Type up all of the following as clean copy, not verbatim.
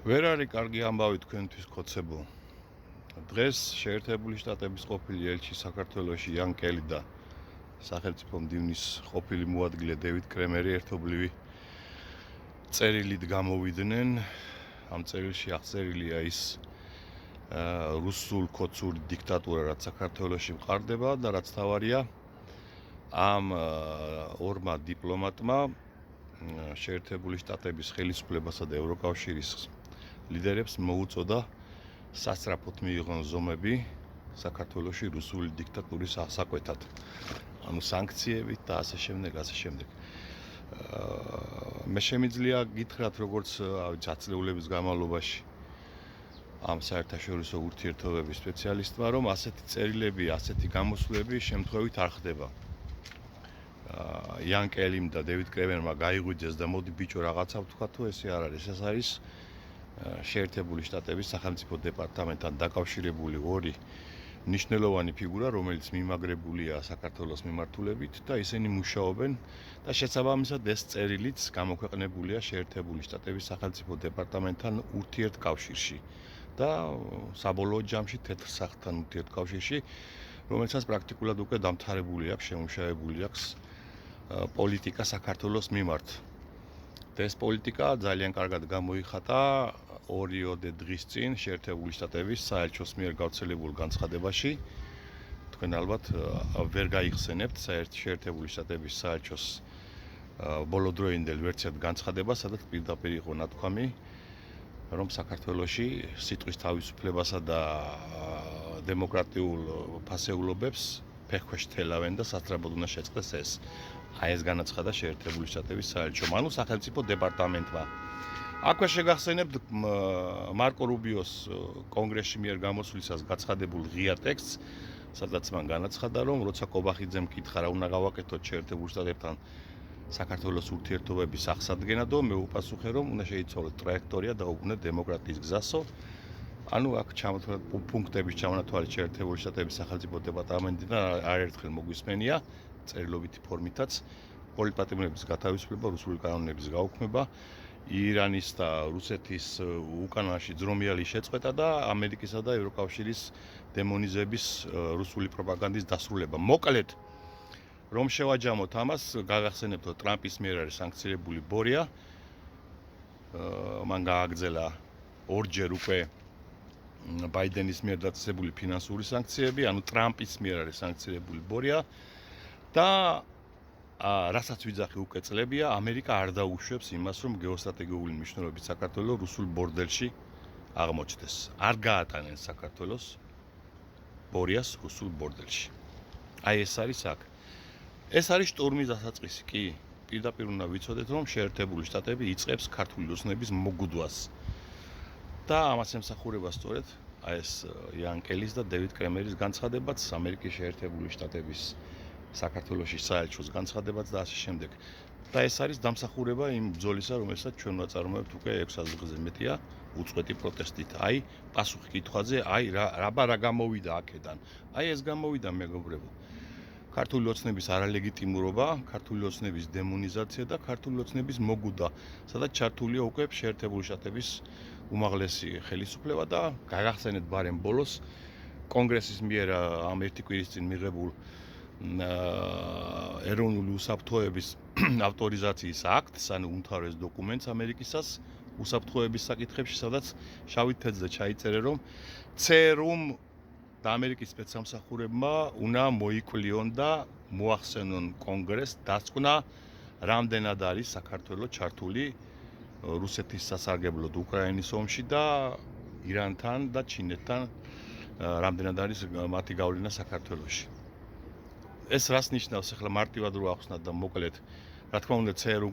ვერ არის კარგი ამბავი თქვენთვის კოცებო. დღეს შეერთებული შტატების ყოფილი ელჩი საქართველოში იან კელი და სახელმწიფო მდივნის ყოფილი მოადგილე დევიდ კრემერი ერთობლივი წერილით გამოვიდნენ. ამ წერილში აღწერილია ის რუსულ კოცური დიქტატურა, რაც საქართველოში მყარდება და რაც თავარია ამ ორმა დიპლომატმა შეერთებული შტატების ხელისუფლებასა და ევროკავშირის ლიდერებს მოუწოდა სასწრაფოდ მიიღონ ზომები საქართველოში რუსული დიქტატურის ასაკვეთად. ანუ სანქციებით და ასე შემდეგ. მე შემიძლია გითხრათ, როგორც ათწლეულების განმავლობაში ამ საერთაშორისო ურთიერთობების სპეციალისტმა, რომ ასეთი წერილები, ასეთი გამოსვლები შემთხვევით არ ხდება. იან კელიმ და დევიდ კრემერმა გაიღვიძეს და მოდი ბიჭო რაღაცა ვთქვა, თუ ესე არ არის. ეს არის შეერთებული შტატების სახელმწიფო დეპარტამენტთან დაკავშირებული ორი მნიშვნელოვანი ფიგურა, რომელიც მიმაგრებულია საქართველოს მიმართულებით და ისინი მუშაობენ და შესაბამისად ეს წერილიც გამოქვეყნებულია შეერთებული შტატების სახელმწიფო დეპარტამენტთან ურთიერთკავშირში და საბოლოო ჯამში თეთრ სახლთან ურთიერთკავშირში, რომელსაც პრაქტიკულად უკვე დამთავრებული აქვს, შემუშავებული აქვს პოლიტიკა საქართველოს მიმართ. და ეს პოლიტიკა ძალიან კარგად გამოიხატა 2 დღის წინ შეერთებული შტატების საელჩოს მიერ გავრცელებულ განცხადებაში. თქვენ ალბათ ვერ გაიხსენებთ შეერთებული შტატების საელჩოს ბოლოდროინდელ ვერციად განცხადებას, სადაც პირდაპირ იყო ნათქვამი, რომ საქართველოში სიტყვის თავისუფლებასა და დემოკრატიულ ფასეულობებს ფეხქვეშ თელავენ და სასწრაფოდ უნდა შეწყდეს ეს. აი ეს განაცხადა შეერთებული შტატების საელჩომ, ანუ სახელმწიფო დეპარტამენტმა. აქვე შეგახსენებთ მარკო რუბიოს კონგრესში მიერ გამოსვლისას გაცხადებულ ღია ტექსტს, სადაც მან განაცხადა, რომ როცა კობახიძემ კითხა რა უნდა გავაკეთოთ შეერთებულ შტატებთან საქართველოს ურთიერთობების აღსადგენადო, მე უპასუხე, რომ უნდა შეიცვალოთ ტრაექტორია და უგნოთ დემოკრატიის გზასო. ანუ აქ პუნქტების ჩამონათვალით შეერთებული შტატების სახელმწიფო დეპარტამენტიდან არაერთხელ მოგვისმენია წერილობითი ფორმითაც პოლიტპატიმრების გათავისუფლება, რუსული კანონების გაუქმება, ირანის და რუსეთის უკანონში ძრომიალი შეწყვეტა და ამერიკისა და ევროკავშირის დემონიზების რუსული პროპაგანდის დასრულება. მოკლედ, რომ შევაჯამოთ ამას, გაგახსენებთ, რომ ტრამპის მიერ არის სანქცირებული ბორია. მან გააგრძელა ორჯერ უკვე ბაიდენის მიერ დაწესებული ფინანსური სანქციები, ანუ ტრამპის მიერ არის სანქცირებული ბორია და რასაც ვიძახი უკვე წლებია, ამერიკა არ დაუშვებს იმას, რომ გეოსტრატეგიული მნიშვნელობით საქართველოს რუსულ ბორდელში აღმოჩნდეს. არ გაატანენ საქართველოს ბორიას რუსულ ბორდელში. აი ეს არის აქ. ეს არის შტურმის დასაწყისი, კი, პირდაპირ უნდა ვიცოდეთ, რომ შეერთებული შტატები იწყებს ქართული ოცნების მოგუდვას. და ამას ემსახურება სწორედ აი ეს იან კელის და დევიდ კრემერის განცხადებაც, ამერიკის შეერთებული შტატების საქართველოში საელჩოს განცხადებაც და ასე შემდეგ. და ეს არის დამსახურება იმ ბრძოლისა, რომელსაც ჩვენ ვაწარმოებთ უკვე 600 დღეზე მეტია უწყვეტი პროტესტით. აი, პასუხი კითხვაზე, აი რა გამოვიდა აქედან. აი ეს გამოვიდა, მეგობრებო. ქართული ოცნების არალეგიტიმურობა, ქართული ოცნების დემონიზაცია და ქართული ოცნების მოგუდა, სადაც ჩართულია უკვე შეერთებული შტატების უმაღლესი ხელისუფლება და გაგახსენეთ ბარემ ბოლოს კონგრესის მიერ ამ ერთი კვირის წინ მიღებულ ეროვნული უსაფრთხოების ავტორიზაციის აქტს, ანუ უმთავრეს დოკუმენტს ამერიკისას უსაფრთხოების საკითხებში, სადაც შავით თეთრზე ჩაიწერე, რომ ЦРУ-მ და ამერიკის სპეცსამსახურებმა უნდა მოიკლიონ და მოახსენონ კონგრესს დასკვნა, რამდენად არის საქართველოს ჩართული რუსეთის სასარგებლოდ უკრაინის ომში და ირანთან და ჩინეთთან რამდენად არის მათი გავლენა საქართველოში. ეს რას ნიშნავს, ახლა მარტივად რო ახსნათ და მოკლედ, რა თქმა უნდა, ЦРУ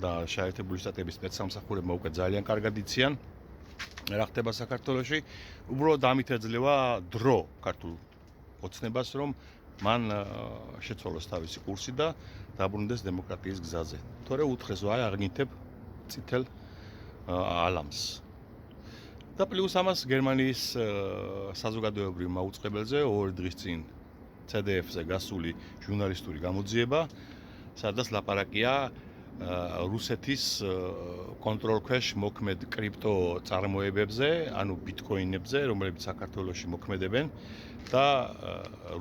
და შეერთებული შტატების სპეცსამსახურებმა უკვე ძალიან კარგად იციან რა ხდება საქართველოში. უბრალოდ ამით ეძლევა დრო ქართულ ოცნებას, რომ მან შეცვალოს თავისი კურსი და დაბრუნდეს დემოკრატიის გზაზე. თორე უთხრეს, აი აღნითებ წითელ ალამს. და პლუს ამას გერმანიის საზოგადოებრივ მაუწყებელზე 2 დღის წინ CDF-ზე გასული ჟურნალისტური გამოძიება, სადაც ლაპარაკია რუსეთის კონტროლქვეშ მოქმედ კრიპტო წარმოებებზე, ანუ ბიტკოინებზე, რომლებიც საქართველოში მოქმედებენ და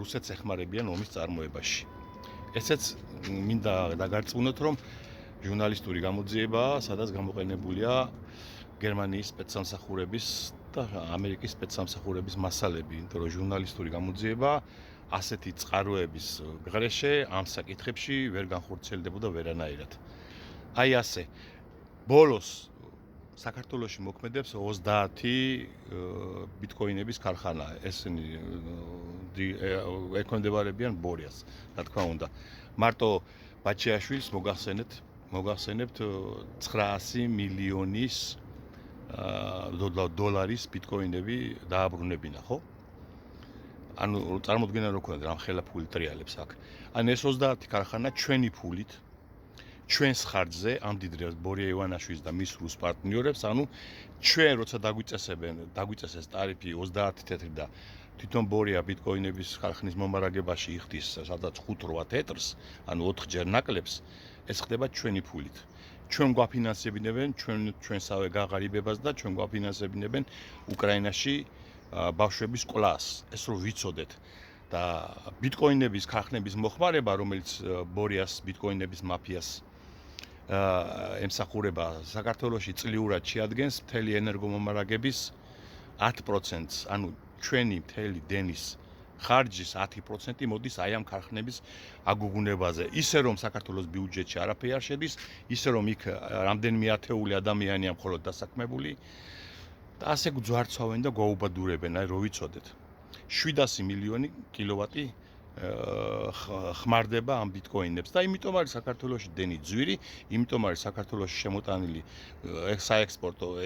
რუსეთს ეხმარებიან ომის წარმოებაში. ესეც მინდა დაგარწმუნოთ, რომ ჟურნალისტური გამოძიებაა, სადაც გამოყენებულია გერმანიის სპეცსამსახურების და ამერიკის სპეცსამსახურების მასალები, იმიტომ რომ ჟურნალისტური გამოძიება ასეთი წყაროების გარეშე ამ საკითხებში ვერ განხორციელდებოდა ვერანაირად. აი ასე. ბოლოს საქართველოში მოქმედებს 30 ბიტკოინების ქარხანა. ესენი ექვემდებარებიან ბორიას, რა თქმა უნდა. მარტო ბაჩიაშვილს მოგახსენებთ 900 მილიონის დოლარის ბიტკოინები დააბრუნებინა, ხო? ანუ წარმოუდგენია რომ ქონდა რამ ხელა ფული ტრიალებს აქ. ან ეს 30 ქარხანა ჩვენი ფულით ჩვენს ხარჯზე ამდიდრებს ბორია ივანაშვილს და მის რუს პარტნიორებს, ანუ ჩვენ როცა დაგვიწესეს ტარიფი 30 თეთრი და თვითონ ბორია ბიტკოინების ხარხნის მომარაგებაში იხდის სადაც 5-8 თეთრს, ანუ 4-ჯერ ნაკლებს, ეს ხდება ჩვენი ფულით. ჩვენ გვაფინანსებინებენ ჩვენსავე გაღარიბებას და ჩვენ გვაფინანსებინებენ უკრაინაში ბავშვების კლასს. ეს რო ვიცოდეთ და ბიტკოინების ქარხნების მოხმარება, რომელიც ბორიას ბიტკოინების მაფიას ემსახურება საქართველოში წლიურად შეადგენს მთელი ენერგომომარაგების 10%-ს, ანუ ჩვენი მთელი დენის ხარჯის 10% მოდის აი ამ ქარხნების აგუგუნებაზე. ისე რომ საქართველოს ბიუჯეტში არაფერი არ შედის, ისე რომ იქ რამდენიმე ათეული ადამიანია მხოლოდ დასაქმებული და ასე გვძვარცვავენ და გვაუბადურებენ, აი რო ვიცოდეთ. 700 მილიონი კილოვატი ხმარდება ამ ბიტკოინებს და იმიტომ არის საქართველოში დენი ძვირი, იმიტომ არის საქართველოში შემოტანილი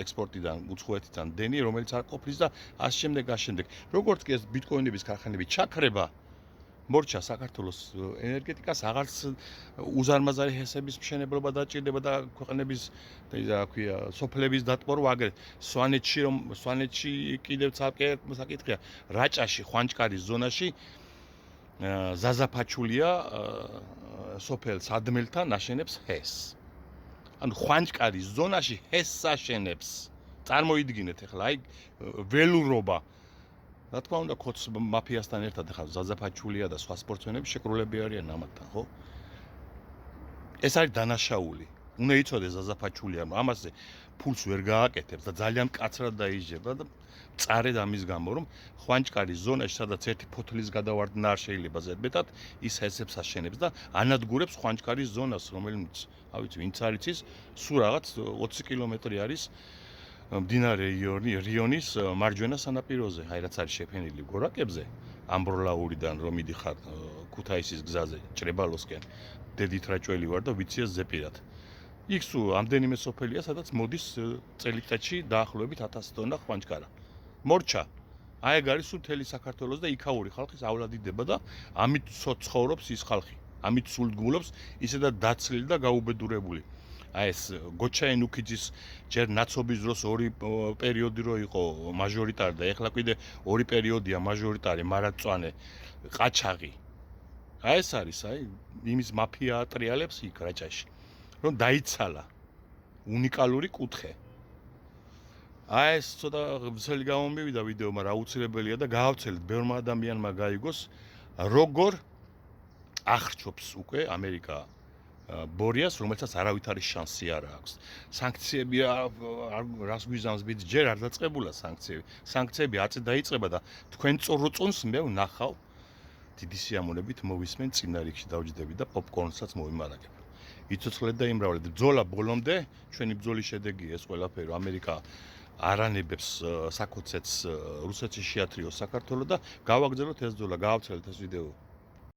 ექსპორტიდან, უცხოეთიდან დენი, რომელიც არ ყოფნის და ასე შემდეგ. როგორც კი ეს ბიტკოინების ქარხანები ჩაქრება, მორჩა საქართველოს ენერგეტიკას აღარც უზარმაზარი ჰესების მშენებლობა დაჭირდება და ქვეყნების სოფლების დატბორვა აგრეთვე. სვანეთში კიდევ ცალკე საკითხია, რაჭაში, ხვანჭკარის ზონაში ზაზაფაჩულია სოფელ სადმელთან აშენებს ჰესს. ანუ ხვანჭკარის ზონაში ჰესს აშენებს. წარმოიდგინეთ ახლა აი ველურობა. რა თქმა უნდა, ხოც მაფიასთან ერთად ახლა ზაზაფაჩულია და სხვა სპორტსმენები შეკრულები არიან ამათთან, ხო? ეს არის დანაშაული. უნდა იცოდეს ზაზაფაჩულია, ამაზე ფულს ვერ გააკეთებს და ძალიან მკაცრად დაიჯება და წარედ ამის გამო, რომ ხვანჭკარის ზონაში, სადაც ერთი ფოთლის გადავარდნა არ შეიძლება ზედმეტად, ის ჰესებს აშენებს და ანადგურებს ხვანჭკარის ზონას, რომელიც, ავიცი, ვინც არ იცის, სულ რაღაც 20 კილომეტრი არის მდინარე რიონის მარჯვენა სანაპიროზე, აი რაც არის შეფენილი გორაკებზე, ამბროლაურიდან რომ მიდიხარ ქუთაისის გზაზე, ჭრებალოსკენ, დედით რაჭველი ვარ და ვიცია ზეპირად. იქ სულ ამდენიმე სოფელია, სადაც მოდის წელიწადში დაახლოებით 1000 ტონა ხვანჭკარა. მორჩა. აი ეგ არის სულ მთელი საქართველოს და იქაური ხალხის ავლადიდება და ამით ცხოვრობს ის ხალხი. ამით სულდგმულობს ისედაც დაცლილი და გაუბედურებული. აი ეს გოჩაენ უქიძის ჯერ ნაცობის დროს ორი პერიოდი რო იყო მაჟორიტარი და ეხლა კიდე ორი პერიოდია მაჟორიტარი, მარადწვანე, ყაჩაღი. აი ეს არის, აი იმის მაფია ატრიალებს იქ რაჭაში. რომ დაიცალა უნიკალური კუთხე. აი ეს ცოტა ვრცელი გამომივიდა ვიდეო, მაგრამ აუცილებელია და გაავცელეთ ბევრმა ადამიანმა გაიგოს, როგორ ახრჩობს უკვე ამერიკა ბორიას, რომელსაც არავითარი შანსი არ აქვს. სანქციები რას გვიზამს ბიც ჯერ არ დაწყებულა სანქციები. სანქციები აწი დაიწყება და თქვენ წორწონს მე ვნახავ დიდი სიამოვნებით მოვისმენ წინა რიგში დავჯდები და პოპკორნსაც მოვიმარაგებ. იცოცხლეთ და იმრავლეთ. ბრძოლა ბოლომდე, ჩვენი ბრძოლის შედეგია ეს ყველაფერი, ამერიკა არანებებს საკოცეთს რუსეთში შეათრიოს საქართველოს და გავაგრძელოთ ეს ბრძოლა, გაავცელეთ ეს ვიდეო.